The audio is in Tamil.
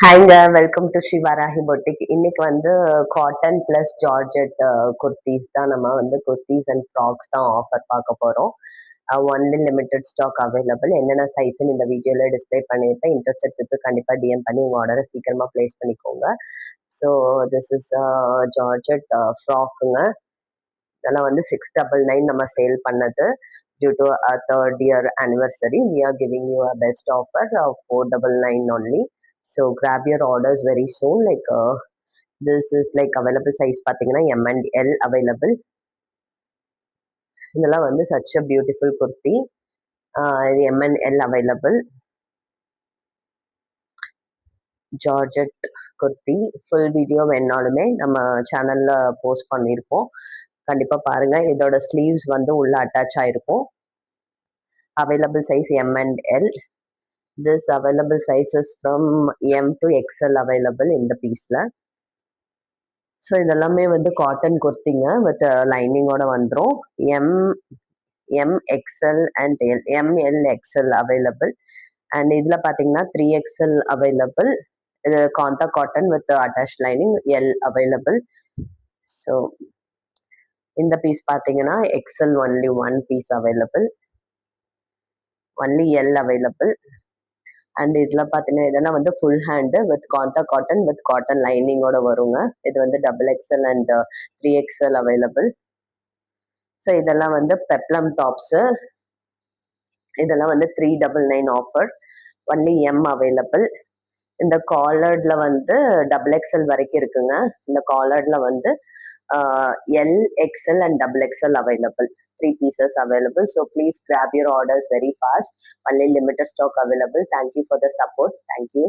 ஹாய்ங்க, welcome to Shri Varahi boutique. இன்னைக்கு வந்து காட்டன் பிளஸ் ஜார்ஜெட் குர்தீஸ் தான் நம்ம வந்து குர்தீஸ் அண்ட் ஃப்ராக்ஸ் தான் ஆஃபர் பார்க்க போறோம். Only limited stock available. என்னென்ன சைஸ்ன்னு இந்த வீடியோல டிஸ்ப்ளே பண்ணியிருப்பேன். இன்ட்ரெஸ்டட் பீப்பிள் கண்டிப்பா டிஎம் பண்ணி உங்க ஆர்டரை சீக்கிரமா பிளேஸ் பண்ணிக்கோங்க. ஸோ திஸ் இஸ் ஜார்ஜெட் ஃப்ராக்குங்க. இதெல்லாம் வந்து 699 நம்ம சேல் பண்ணது. Due to our third year anniversary, we are giving you a best offer of 499 only. So grab your orders very soon. This is like available size பார்த்தீங்கன்னா M and L available. இதெல்லாம் வந்து such a beautiful kurti. இது M and L available. Georgette kurti full video வேணாலுமே நம்ம சேனல்ல போஸ்ட் பண்ணியிருப்போம். கண்டிப்பா பாருங்க. இதோட ஸ்லீவ்ஸ் வந்து உள்ள அட்டாச் ஆயிருக்கும். Available size M and L. This available sizes from M to XL available in the pieceல. ஸோ இதெல்லாமே வந்து காட்டன் குர்த்திங்க வித் லைனிங்கோட வந்துடும். M XL and M L XL available. And இதில் பார்த்தீங்கன்னா 3XL அவைலபிள். இது kantha cotton with attach lining L available. So இந்த பீஸ் பார்த்தீங்கன்னா XL only one piece available, only L available. And இதில் பார்த்தீங்கன்னா இதெல்லாம் வந்து full hand with kantha cotton with cotton லைனிங்கோட வருங்க. இது வந்து XXL and 3XL available. So இதெல்லாம் வந்து பெப்ளம் டாப்ஸு. இதெல்லாம் வந்து 399 ஆஃபர், ஒன்லி எம் அவைலபிள். இந்த காலர்டில் வந்து XXL வரைக்கும் இருக்குங்க. இந்த காலர்டில் வந்து LXL and XXL available. 3 pieces available. So please grab your orders very fast. Only limited stock available. Thank you for the support. Thank you.